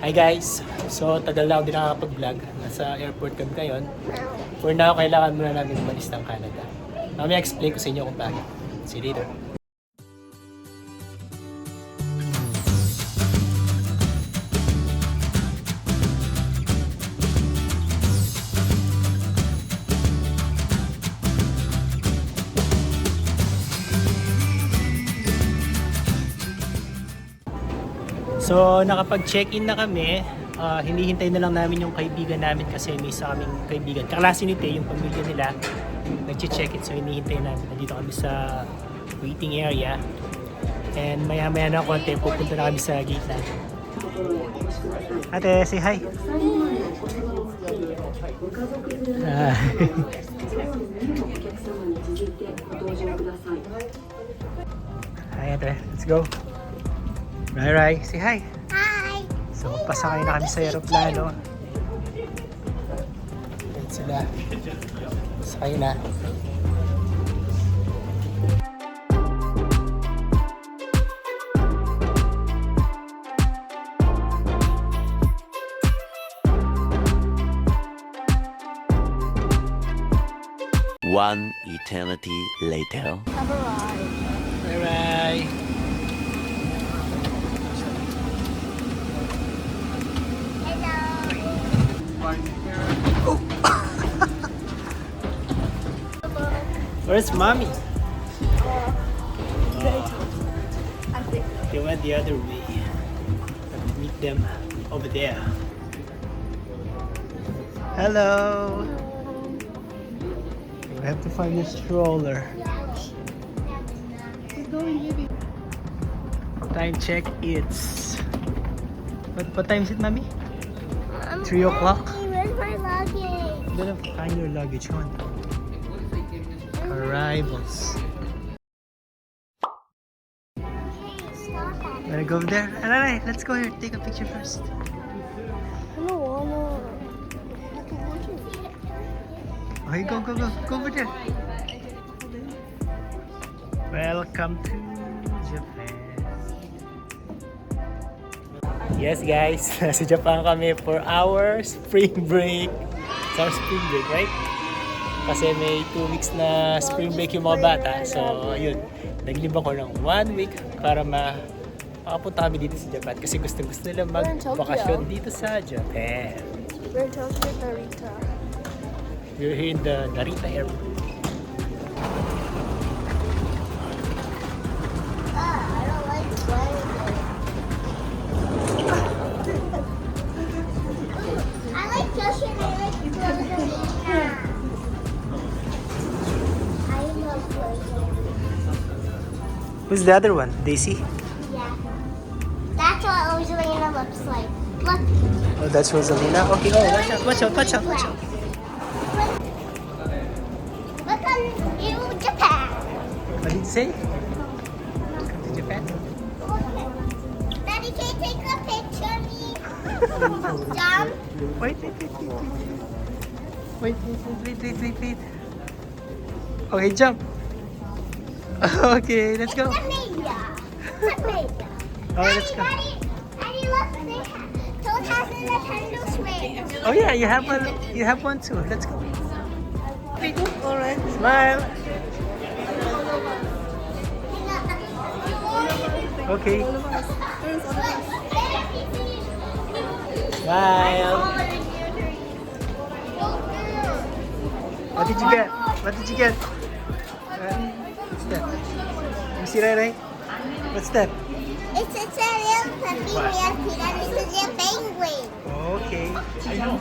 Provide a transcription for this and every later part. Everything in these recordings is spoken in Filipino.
Hi guys! So tagal na ako din nakakapag-vlog. Nasa airport kami ngayon. For now, kailangan muna namin umalis ng Canada. Mamaya explain ko sa inyo kung bakit. See you later. So nakapag-check-in na kami. Hinihintay na lang namin yung kaibigan namin kasi may isa kaming kaibigan. Kaklase ni Tay, yung pamilya nila. Nag-check-in, so hinihintay namin. Nandito kami sa waiting area. And maya-maya na konti, pupunta na kami sa gate natin. Ate, say hi! Hi ate, let's go! Rai, say hi! Hi! So, pasakay na kami sa aeroplano. Ayan sila. Pasakay na. One eternity later. Bye-bye! Where's mommy? They went the other way. Let's meet them over there. Hello. We have to find a stroller. Time check. It's what time is it, mommy? 3 o'clock. Where's my luggage? I'm gonna find your luggage. Come on. Arrivals. Wanna go over there? Alright, let's go here. Take a picture first. I don't wanna. Okay, go over there. Welcome to Japan. Yes guys, nasa Japan kami for our spring break. It's our spring break, right? Kasi may 2 weeks na spring break yung mga bata. So, ayun. Naglibang ko ng 1 week para makapunta kami dito sa Japan. Kasi gusto nila mag-bakasyon dito sa Japan. We're in Tokyo, Narita. We're here in the Narita Airport. I don't like flying. I like Tokyo, I like Narita. I love Tokyo. Who's the other one? Daisy? Yeah. That's what Rosalina looks like. Look. Oh, that's Rosalina? Okay, oh, watch out. Look on you, Japan. What did you say? Come to Japan? Daddy, can you take a picture of me? Jump. Wait. Okay, jump. Okay, let's go. Okay, let's go. Daddy, look, Toad has a Nintendo Switch. Oh yeah, you have one too. Let's go. Alright, smile. Okay. Smile. What did you get? What's that? You see right? What's that? It's a little puppy milky and it's a little penguin. Okay. I know.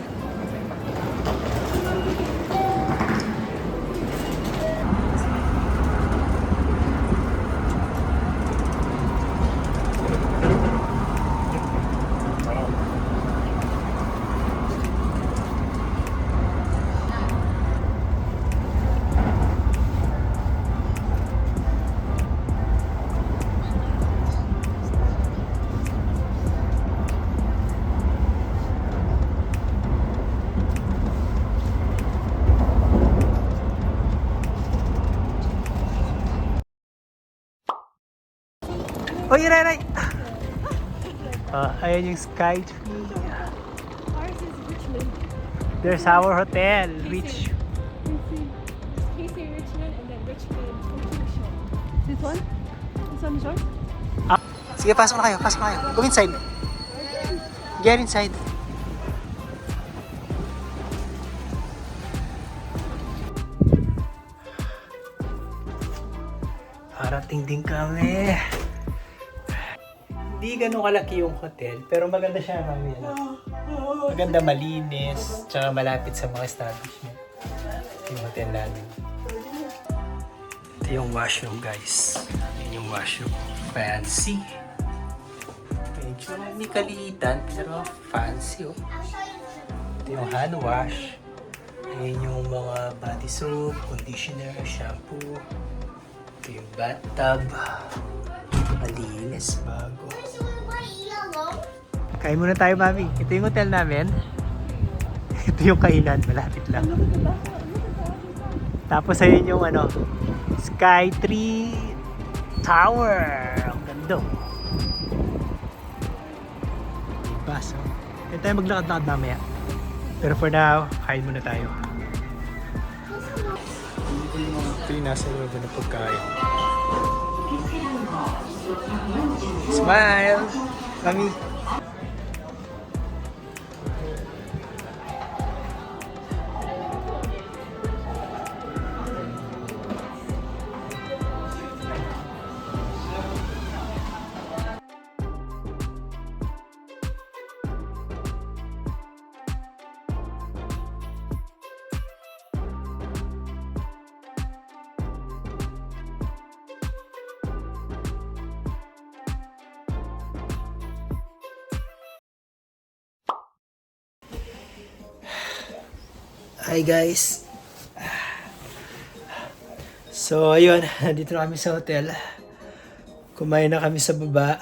Oh, you're right. Ayan yung Sky Tree. Ours is Richmond. There's our hotel, Rich. Casey Richmond and then Richmond Conclusion. This one? This one is yours? Sige, pasok na kayo, pasok na kayo. Go inside. Get inside. Parating din kami. Hindi ganun kalaki yung hotel, pero maganda siya kami. Maganda, malinis, tsaka malapit sa mga establishment. Yung hotel namin. Ito yung washroom, guys. Yun yung washroom. Fancy. Medyo may kaliitan, pero fancy, oh. Ito yung hand wash. Ayan yung mga body soap, conditioner, shampoo. Ito yung bathtub. Malinis, bago. Kain muna tayo, mami. Ito yung hotel namin. Ito yung kainan, malapit lang. Tapos ayun yung ano, Sky Tree Tower. Ang ganda. Diba? So, hindi tayo maglakad-lakad mamaya. Pero for now, kain muna tayo. Ito yung nasa loob na pagkain. Smile! Mami! Hi guys! So ayun, nandito na kami sa hotel. Kumain na kami sa baba.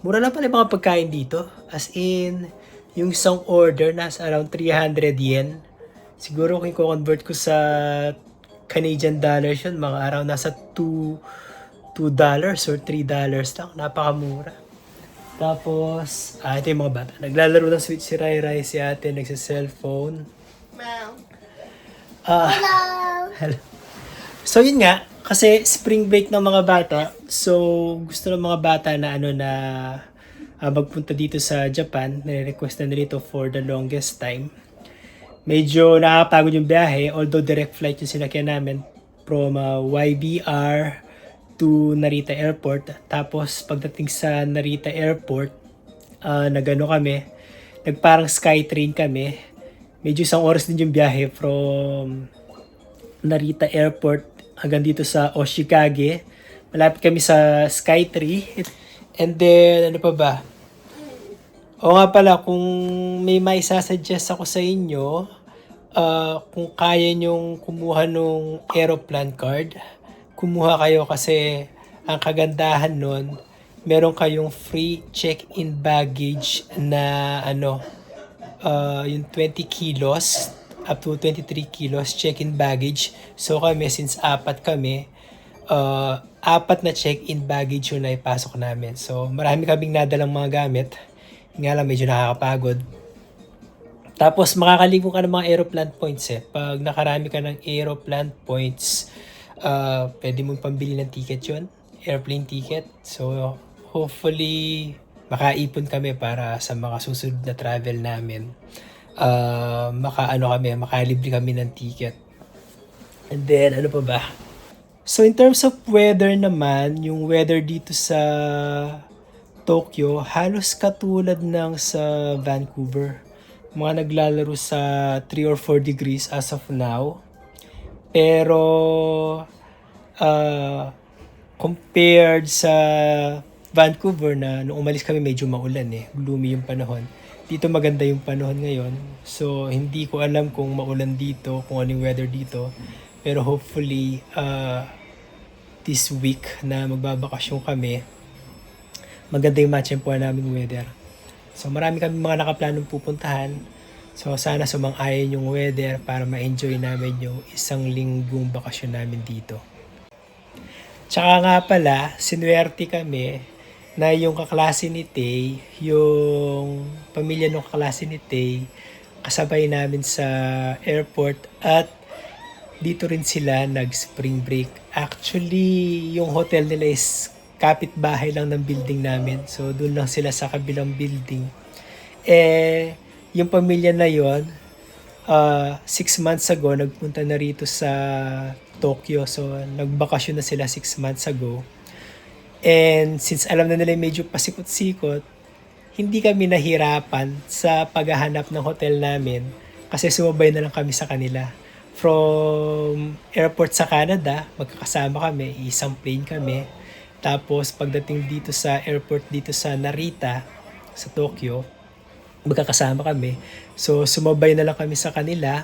Mura lang pala yung mga pagkain dito. As in, yung isang order nasa around 300 yen. Siguro kung i-convert ko sa Canadian dollars yun, mga around nasa $2 or $3 lang. Napakamura. Tapos, ito yung mga bata. Naglalaro ng Switch si Rai Rai, si ate, nagsa-cellphone. Wow. Hello! So yun nga, kasi spring break ng mga bata, so gusto ng mga bata na magpunta dito sa Japan, nare-request na nila for the longest time. Medyo nakakapagod yung biyahe, although direct flight yung sinakyan namin from YBR to Narita Airport. Tapos pagdating sa Narita Airport, nagparang Skytrain kami. Medyo isang oras din yung biyahe from Narita Airport hanggang dito sa Oshikage. Malapit kami sa Skytree. And then, ano pa ba? O nga pala, kung may maisasuggest ako sa inyo, kung kaya nyong kumuha nung aeroplane card, kumuha kayo kasi ang kagandahan nun, meron kayong free check-in baggage na yung 20 kilos up to 23 kilos check-in baggage. So kami, since apat kami, apat na check-in baggage yung naipasok namin. So marami kaming nadalang mga gamit. Nga lang, medyo nakakapagod. Tapos makakaligo ka ng mga aeroplane points eh. Pag nakarami ka ng aeroplane points, pwede mong pambili ng ticket yun, airplane ticket. So hopefully makaipon kami para sa mga susunod na travel namin. Makalibre kami ng ticket. And then ano pa ba? So in terms of weather naman, yung weather dito sa Tokyo halos katulad ng sa Vancouver. Mga naglalaro sa 3 or 4 degrees as of now. Pero compared sa Vancouver na nung umalis kami medyo maulan eh. Gloomy yung panahon. Dito maganda yung panahon ngayon. So hindi ko alam kung maulan dito, kung ano yung weather dito. Pero hopefully this week na magbabakasyon kami, maganda yung matchempuan namin weather. So marami kami mga nakaplanong pupuntahan. So sana sumang-ayon yung weather para ma-enjoy namin yung isang linggong bakasyon namin dito. Tsaka nga pala, sinuwerte kami, na yung kaklase ni Tay, yung pamilya ng kaklase ni Tay, kasabay namin sa airport at dito rin sila nag-spring break. Actually, yung hotel nila is kapitbahay lang ng building namin. So, doon lang sila sa kabilang building. Yung pamilya na yon 6 months ago, nagpunta na rito sa Tokyo. So, nagbakasyon na sila 6 months ago. And since alam na nila medyo pasikot-sikot, hindi kami nahirapan sa paghahanap ng hotel namin kasi sumabay na lang kami sa kanila. From airport sa Canada, magkakasama kami, isang plane kami. Tapos pagdating dito sa airport dito sa Narita, sa Tokyo, magkakasama kami. So sumabay na lang kami sa kanila.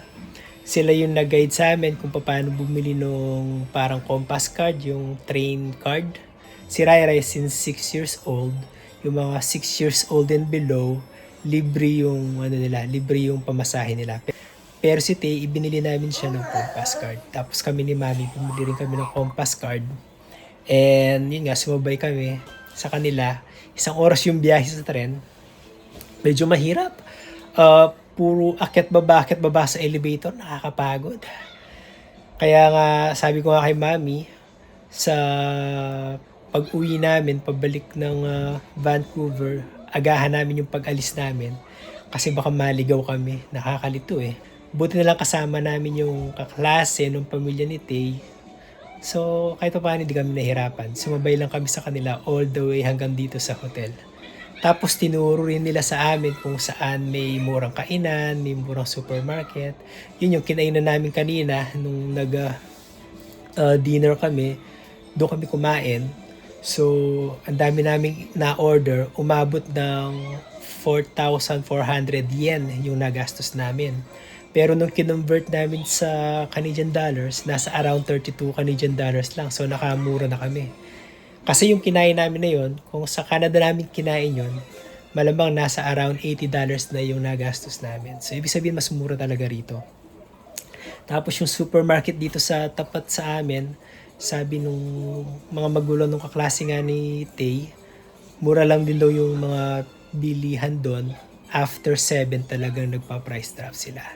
Sila yung nag-guide sa amin kung paano bumili nung parang compass card, yung train card. Si Rai since 6 years old, yung mga 6 years old and below, libre yung libre yung pamasahe nila. Pero si Tay, ibinili namin siya ng compass card. Tapos kami ni Mami, bumili rin kami ng compass card. And yun nga, sumabay kami sa kanila. 1 oras yung biyahe sa tren. Medyo mahirap. Puro akyat baba sa elevator, nakakapagod. Kaya nga, sabi ko nga kay Mami, sa pag-uwi namin, pabalik ng Vancouver, agahan namin yung pag-alis namin kasi baka maligaw kami. Nakakalito eh. Buti na lang kasama namin yung kaklase ng pamilya ni Tay. So, kahit pa paano hindi kami nahirapan. Sumabay lang kami sa kanila all the way hanggang dito sa hotel. Tapos tinuro rin nila sa amin kung saan may murang kainan, may murang supermarket. Yun yung kinainan namin kanina nung nag-dinner kami. Doon kami kumain. So, ang dami naming na-order. Umabot ng 4,400 yen yung nagastos namin. Pero nung kinonvert namin sa Canadian dollars, nasa around 32 Canadian dollars lang. So, nakamura na kami. Kasi yung kinain namin na yun, kung sa Canada namin kinain yun, malamang nasa around $80 na yung nagastos namin. So, ibig sabihin, mas mura talaga rito. Tapos yung supermarket dito sa tapat sa amin, sabi nung mga magulang nung kaklase nga ni Tay, mura lang din daw yung mga bilihan doon. After 7 talagang nagpa-price drop sila.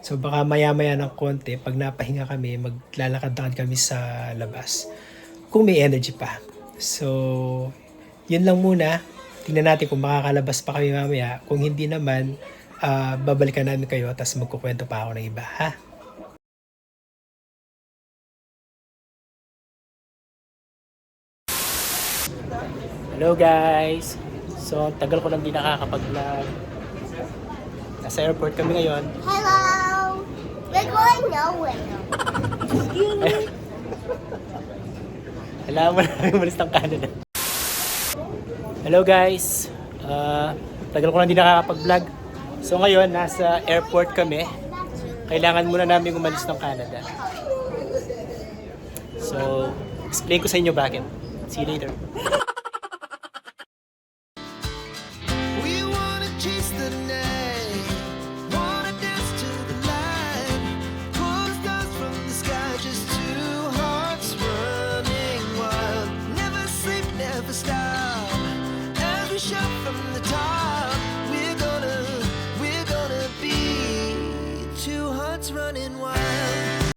So baka maya-maya ng konti, pag napahinga kami, maglalakad-lakad kami sa labas. Kung may energy pa. So, yun lang muna. Tingnan natin kung makakalabas pa kami mamaya. Kung hindi naman, babalikan namin kayo tapos magkukwento pa ako ng iba, ha? Hello guys! So, tagal ko lang din nakakapag-vlog. Nasa airport kami ngayon. Hello! We're going nowhere. Alam mo na kami umalis ng Canada. Hello guys! Tagal ko lang din nakakapag-vlog. So ngayon, nasa airport kami. Kailangan muna namin umalis ng Canada. So, explain ko sa inyo bakit. See you later.